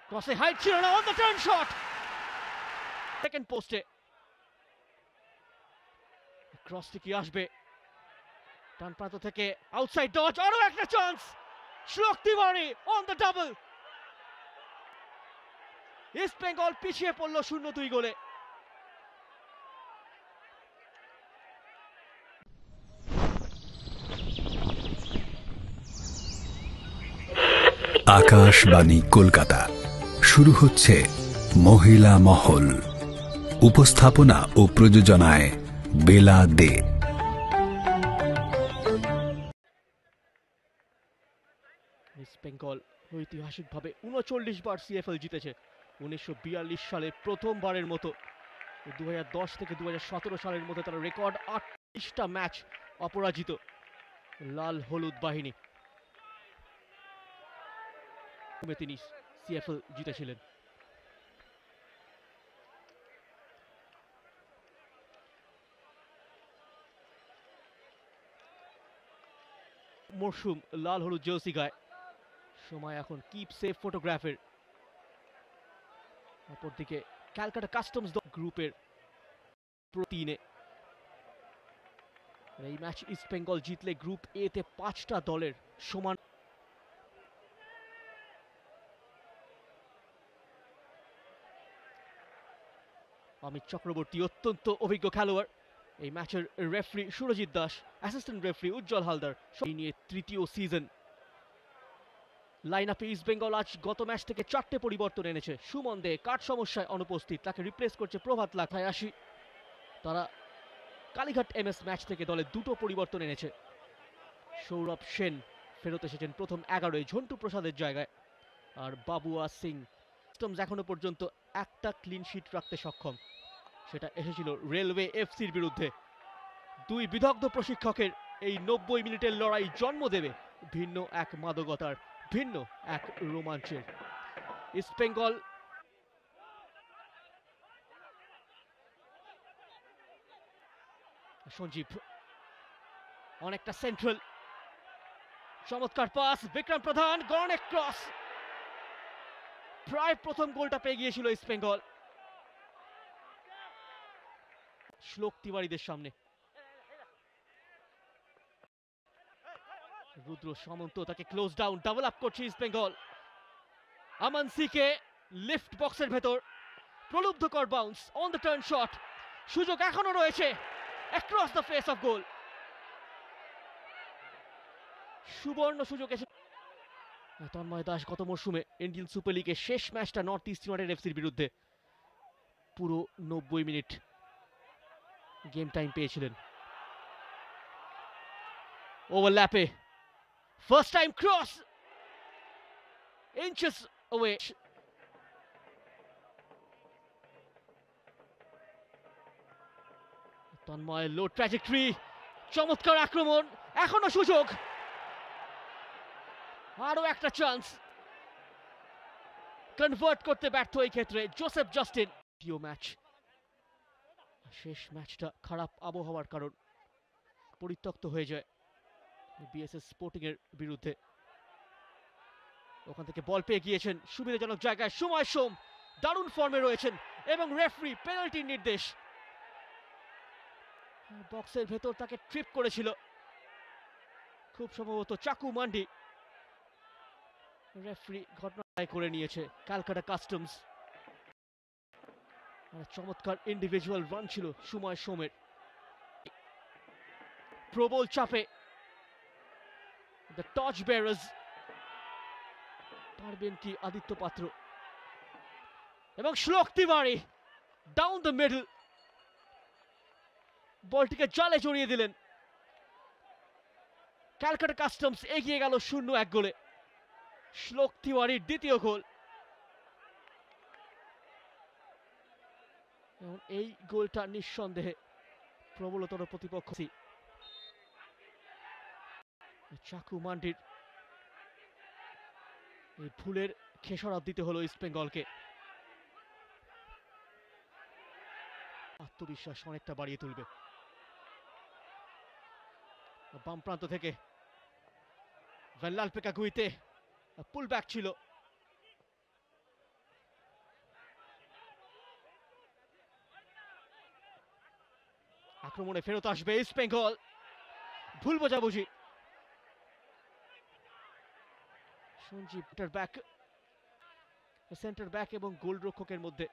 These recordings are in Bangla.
ক্রসে হাইট ছিল না, on the turn shot, second পোস্টে ক্রসটি কি আসবে ডান প্রান্ত থেকে, আউটসাইড ডজ, আরো একটা চান্স, শ্লোক Tiwari on the double. East Bengal পিছিয়ে পড়ল 0-2 গোলে। আকাশবাণী কলকাতা, শুরু হচ্ছে মহিলা মহল। উপস্থাপনা ও প্রযোজনায় বেলা দে। ইস্ট বেঙ্গল ঐতিহাসিকভাবে 39 বার সিএফএল জিতেছে। 1942 সালে প্রথমবারের মতো, 2010 থেকে 2017 সালের মধ্যে তারা রেকর্ড 38টা ম্যাচ অপরাজিত লাল হলুদ বাহিনী। তিনি সিএফএল জিতেছিলেন। মরশুম লাল হলুদ জার্সি গায়ে, সময় এখন কিপ সেফ ফটোগ্রাফের। অপরদিকে ক্যালকাটা কাস্টমস গ্রুপের প্রতিনে এই ম্যাচ ইস্ট বেঙ্গল জিতলে গ্রুপ এ তে 5টা দলের সমান। অমিত চক্রবর্তী অত্যন্ত অভিজ্ঞ খেলোয়াড়, এই ম্যাচের referee Surajit Das, assistant referee Ujjwal Haldar. এই নিয়ে তৃতীয় সিজন। লাইন আপে ইস্ট বেঙ্গল আজ গত ম্যাচ থেকে 4টে পরিবর্তন এনেছে। সুমন দে কাঠ সমস্যায় অনুপস্থিত, তাকে রিপ্লেস করছে প্রভাত লাখায় আসি। তারা কালীঘাট এমএস ম্যাচ থেকে দলে 2টো পরিবর্তন এনেছে। সৌরভ সেন ফেরত এসেছেন প্রথম 11-এ ঝন্টু প্রসাদের জায়গায়, আর বাবুয়া সিং এখনো পর্যন্ত একটা ক্লিন শিট রাখতে সক্ষম, সেটা এসেছিল রেলওয়ে এফসির বিরুদ্ধে। দুই বিদগ্ধ প্রশিক্ষকের এই 90 মিনিটের লড়াই জন্ম দেবে ভিন্ন এক মাদকতার, ভিন্ন এক রোমাঞ্চের। ইস্ট বেঙ্গল সঞ্জীব অনেকটা সেন্ট্রাল, চমৎকার পাস, বিক্রম প্রধান, গর্নেক ক্রস, প্রায় প্রথম গোলটা পেয়ে গিয়েছিল ইস্ট বেঙ্গল শ্লোক তিওয়ারিদের সামনে। রুদ্র সামন্ত তাকে ক্লোজ ডাউন, ডাবল আপ করছে East Bengal. Aman C K lift বক্সের ভেতর, প্রলুব্ধকর bounce, on the turn shot, সুযোগ এখনো রয়েছে, across the face of goal. সুবর্ণ সুযোগ এসে। তন্ময় দাস গত মরশুমে ইন্ডিয়ান সুপার লিগের শেষ ম্যাচটা নর্থ ইস্ট ইউনাইটেড এফসির বিরুদ্ধে পুরো 90 মিনিট গেম টাইম পেয়েছিলেন। ওভারল্যাপে first time cross, inches away. Tanmoy low trajectory, চমৎকার আক্রমণ, এখনো সুযোগ, আরো একটা চান্স, কনভার্ট করতে ব্যর্থ এই ক্ষেত্রে জোসেফ জাস্টিন। দ্বিতীয় ম্যাচ, শেষ ম্যাচটা খারাপ আবহাওয়ার কারণ পরিত্যক্ত হয়ে যায় বিএসএস স্পোর্টিং এর বিরুদ্ধে। ওখান থেকে বল পেয়ে গিয়েছেন সুবিধাজনক জায়গায় সময় সোম, দারুণ ফর্মে রয়েছেন, এবং রেফারি পেনাল্টির নির্দেশ। বক্সের ভেতর তাকে ট্রিপ করেছিল খুব সম্ভবত চাকু মান্ডি। রেফারি ঘটনা করে নিয়েছে ক্যালকাটা কাস্টমস। চমৎকার ইন্ডিভিজুয়াল রান ছিল সময় সোমের। প্রবল চাপে দ্য টর্চ বেয়ারার্স, পারবেন কি আদিত্য পাত্র, এবং শ্লোক তিওয়ারি ডাউন দ্য মিডল, বলটিকে জালে জড়িয়ে দিলেন। ক্যালকাটা কাস্টমস এগিয়ে গেল 0-1 গোলে। শ্লোক তিওয়ারির দ্বিতীয় গোল, এবং এই গোলটা নিঃসন্দেহে প্রবলতর প্রতিপক্ষ চাকু মান্ডির এই ভুলের খেসারত দিতে হলো ইস্ট বেঙ্গলকে। আত্মবিশ্বাস অনেকটা বাড়িয়ে তুলবে। বাম প্রান্ত থেকে ভ্যানলালপেকা গুইতে পুল ব্যাক ছিল। আক্রমণে ফেরত আসবে ইস্ট বেঙ্গল, ভুল বোঝাবুঝি। সঞ্জীব সেন্টার ব্যাক এবং গোলরক্ষকের মধ্যে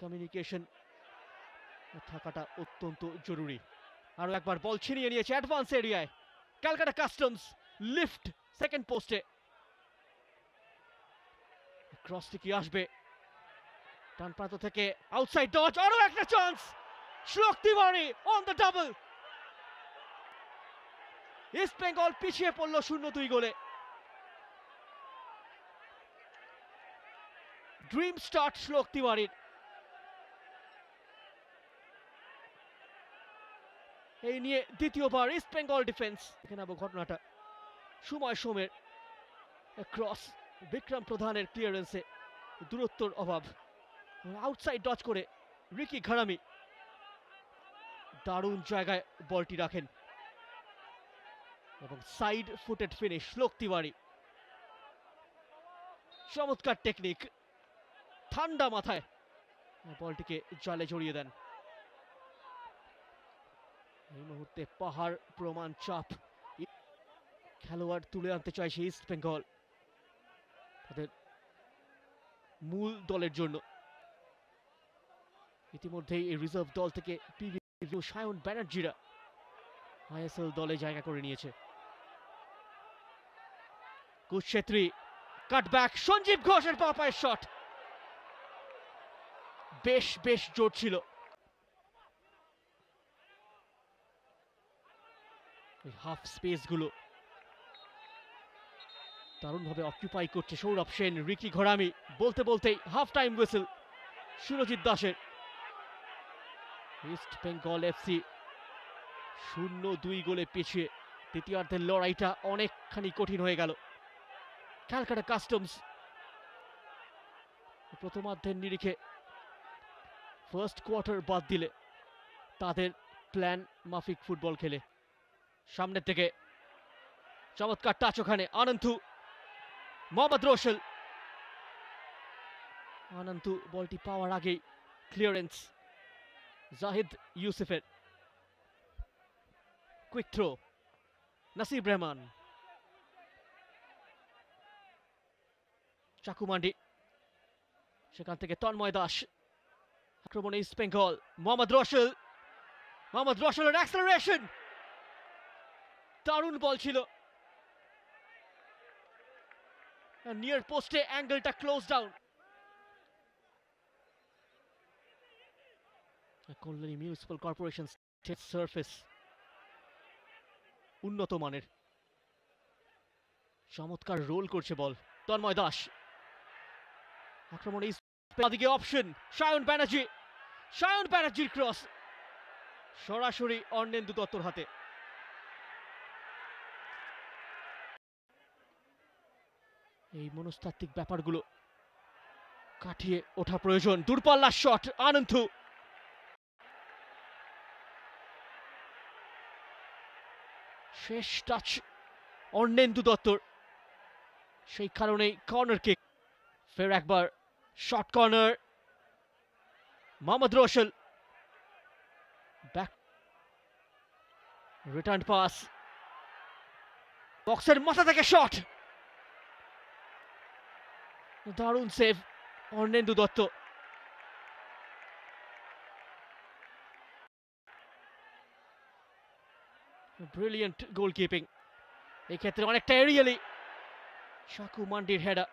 কমিউনিকেশন থাকাটা অত্যন্ত জরুরি। আরো একবার বল ছিনিয়ে নিয়েছে অ্যাডভান্স এরিয়ায় ক্যালকাটা কাস্টমস, লিফট সেকেন্ড পোস্টে, ক্রসটি কি আসবে ডান প্রান্ত থেকে, আউটসাইড ডচ, আরো একটা চান্স, শ্লোক Tiwari on the double. East Bengal পিছিয়ে পড়লো 0-2 গোলে। ড্রিম স্টার্ট শ্লোক তিওয়ারির। এই নিয়ে দ্বিতীয়বার ইস্ট বেঙ্গল ডিফেন্স। দেখে নেব ঘটনাটা। সময় সোমের ক্রস, বিক্রম প্রধানের ক্লিয়ারেন্সে দূরত্বর অভাব, আউটসাইড ডচ করে রিকি ঘরামি দারুণ জায়গায় বলটি রাখেন এবং সাইড ফুটেড ফিনিশ শ্লোক তিওয়ারি। চমৎকার টেকনিক, ঠান্ডা মাথায় বলটিকে জালে জড়িয়ে দেন। এই মুহূর্তে পাহাড় প্রমাণ চাপ, খেলোয়াড় তুলে আনতে চাইছে ইস্ট বেঙ্গল তাদের মূল দলের জন্য। ইতিমধ্যেই এই রিজার্ভ দল থেকে পিভি সায়ন ব্যানার্জিরা আইএসএল দলে জায়গা করে নিয়েছে। কুচ্ছেত্রী কাটব্যাক, সঞ্জীব ঘোষের পা পায়ের শট, বেশ জোর ছিল। হাফ স্পেস গুলো দারুণভাবে অকুপাই করছে সৌরভ সেন, রিকি ঘরামি। বলতেই হাফ টাইম হুইসেল সুরজিৎ দাসের। ইস্ট বেঙ্গল এফসি 0-2 গোলে পিছিয়ে দ্বিতীয়ার্ধের লড়াইটা অনেকখানি কঠিন হয়ে গেল। ক্যালকাটা কাস্টমস প্রথমার্ধের নিরিখে ফার্স্ট কোয়ার্টার বাদ দিলে তাদের প্ল্যান মাফিক ফুটবল খেলে। সামনের থেকে চমৎকার টাচ, ওখানে আনন্তু, মোহাম্মদ রোশেল। আনন্তু বলটি পাওয়ার আগেই ক্লিয়ারেন্স জাহিদ ইউসুফের, কুইক থ্রো নাসিব রহমান, চাকুমান্ডি, সেখান থেকে তন্ময় দাস। আক্রমণে ইস্ট বেঙ্গল, মোহাম্মদ রোশেলের অ্যাক্সেলারেশন, দারুণ বল ছিল। নিয়ার পোস্টে অ্যাঙ্গেলটা close down. Kalyani municipal corporation surface উন্নত মানের, চমৎকার রোল করছে বল। তন্ময় দাস, আক্রমণে দিকে অপশন সায়ন ব্যানার্জির ক্রস সরাসরি অর্ণেন্দু দত্তর হাতে। এই মনস্তাত্ত্বিক ব্যাপারগুলো কাটিয়ে ওঠা প্রয়োজন। দূরপাল্লার শট আনন্তু, শেষ টাচ অর্ণেন্দু দত্তর, সেই কারণেই কর্নার কিক। ফের একবার short corner, Mohammad Rochelle, back return pass, বক্সের মাথা থেকে শট, দারুণ সেভ অর্ণেন্দু দত্ত। ব্রিলিয়েন্ট গোলকিপিং, এই ক্ষেত্রে অনেকটা এরিয়ালি। শাকু মান্ডির হেডার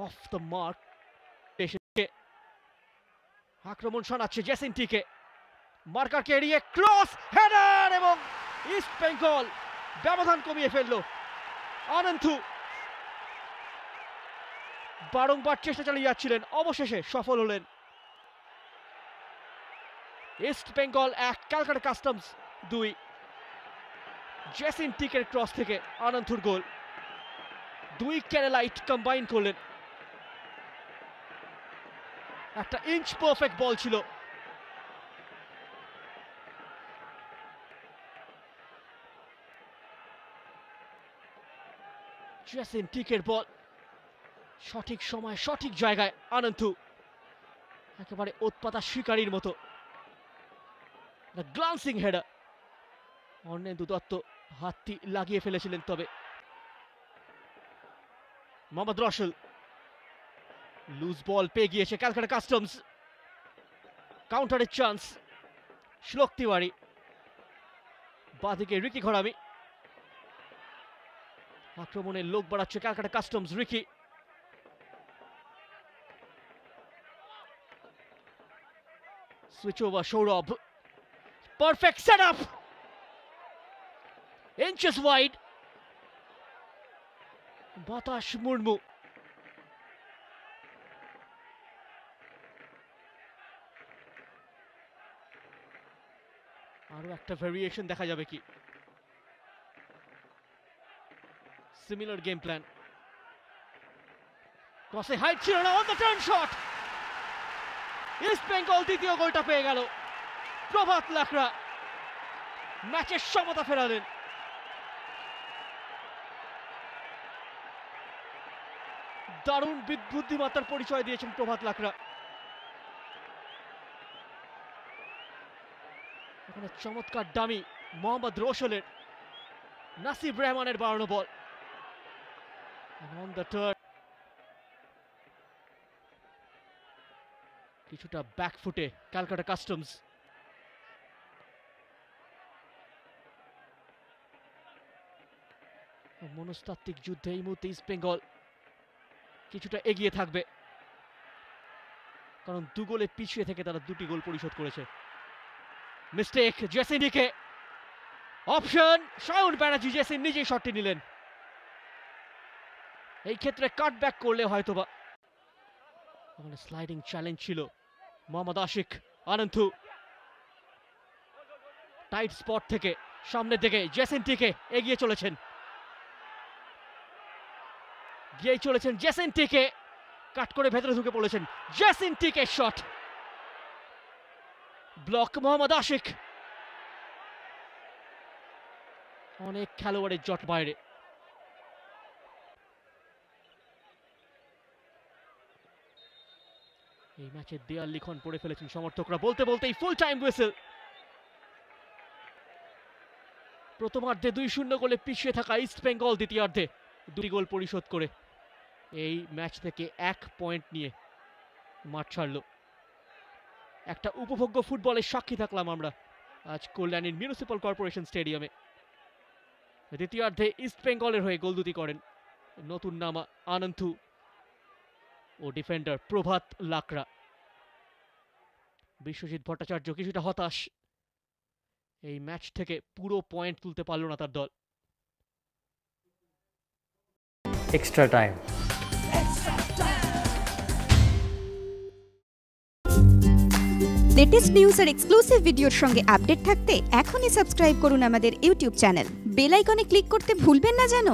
অফ দ্য মার্ক। আক্রমণ শোনাচ্ছে জেসিন্টিকে, মার্কারকে এড়িয়ে ক্রস হেডার এবং ইস্ট বেঙ্গল ব্যবধান কমিয়ে ফেলল। আনন্তু বারংবার চেষ্টা চালিয়ে যাচ্ছিলেন, অবশেষে সফল হলেন। East Bengal 1, Calcutta Customs 2। জেসিন্টিকের ক্রস থেকে আনন্তুর গোল। 2 কেরালাইট কম্বাইন করলেন, একটা ইঞ্চ পারফেক্ট বল ছিল। জেসিন টিকের বল, সঠিক সময় সঠিক জায়গায় আনন্তু, একেবারে উৎপাতা শিকারীর মতো গ্লান্সিং হেডার। অর্ণেন্দু দত্ত হাতটি লাগিয়ে ফেলেছিলেন, তবে মোহাম্মদ রসেল লুজ বল পেয়ে গিয়েছে ক্যালকাটা কাস্টমস। কাউন্টারের চান্স, শ্লোক তিওয়ারি, বাঁদিকে রিকি ঘরামি, আক্রমণের লোক বাড়াচ্ছে Calcutta customs. Ricky switch over, Sourav, perfect set up, inches wide, বাতাস মুর্মু, আরো একটা ভেরিয়েশন দেখা যাবে কি? সিমিলার গেম প্ল্যান, ক্রসে হাইট ছিল না, on the turn shot, east Bengal দ্বিতীয় গোলটা পেয়ে গেল। প্রভাত লাকড়া ম্যাচের সমতা ফেরালেন। দারুণ বুদ্ধিমত্তার পরিচয় দিয়েছেন প্রভাত লাকড়া। এখানে চমৎকার ডামি মোহাম্মদ রসেলের, নাসিব রহমানের বাড়ানো বল, অন দ্য টার্ন, কিছুটা ব্যাকফুটে ক্যালকাটা কাস্টমস। মনস্তাত্ত্বিক যুদ্ধে এই মুহূর্তে ইস্ট বেঙ্গল কিছুটা এগিয়ে থাকবে, কারণ 2 গোলে পিছিয়ে থেকে তারা 2টি গোল পরিশোধ করেছে। মিস্টেক জেসিনিকে, অপশন সায়ন ব্যানার্জি, জেসিন নিজেই শটটি নিলেন। এই ক্ষেত্রে কাট ব্যাক করলে হয়তোবা। স্লাইডিং চ্যালেঞ্জ ছিল মোহাম্মদ আশিক, আনন্তু টাইট স্পট থেকে সামনের দিকে জেসিন টিকে এগিয়ে চলেছেন, জেসিন টিকে কাট করে ভেতরে ঢুকে পড়েছেন। জেসিন টিকে শট, ব্লক মোহাম্মদ আশিক। অনেক খেলোয়াড়ের জট বাইরে। এই ম্যাচে দেয়াল লিখন পড়ে ফেলেছেন সমর্থকরা, বলতে বলতেই ফুল টাইম হুইসেল। প্রথমার্ধে 2-0 গোলে পিছিয়ে থাকা ইস্ট বেঙ্গল দ্বিতীয়ার্ধে 2টি গোল পরিশোধ করে এই ম্যাচ থেকে 1 পয়েন্ট নিয়ে মাঠ ছাড়ল। একটা উপভোগ্য ফুটবলের সাক্ষী থাকলাম আমরা আজ কল্যাণীর মিউনিসিপাল কর্পোরেশন স্টেডিয়ামে। দ্বিতীয়ার্ধে ইস্ট বেঙ্গলের হয়ে গোল দুটি করেন নতুন নামা আনন্তু ও ডিফেন্ডার প্রভাত লাকড়া। বিশ্বজিৎ ভট্টাচার্য কিছুটা হতাশ, এই ম্যাচ থেকে পুরো পয়েন্ট তুলতে পারল না তার দল। Extra time. লেটেস্ট নিউজ আর এক্সক্লুসিভ ভিডিওর সঙ্গে আপডেট থাকতে এখনই সাবস্ক্রাইব করুন আমাদের ইউটিউব চ্যানেল। বেল আইকনে ক্লিক করতে ভুলবেন না যেন।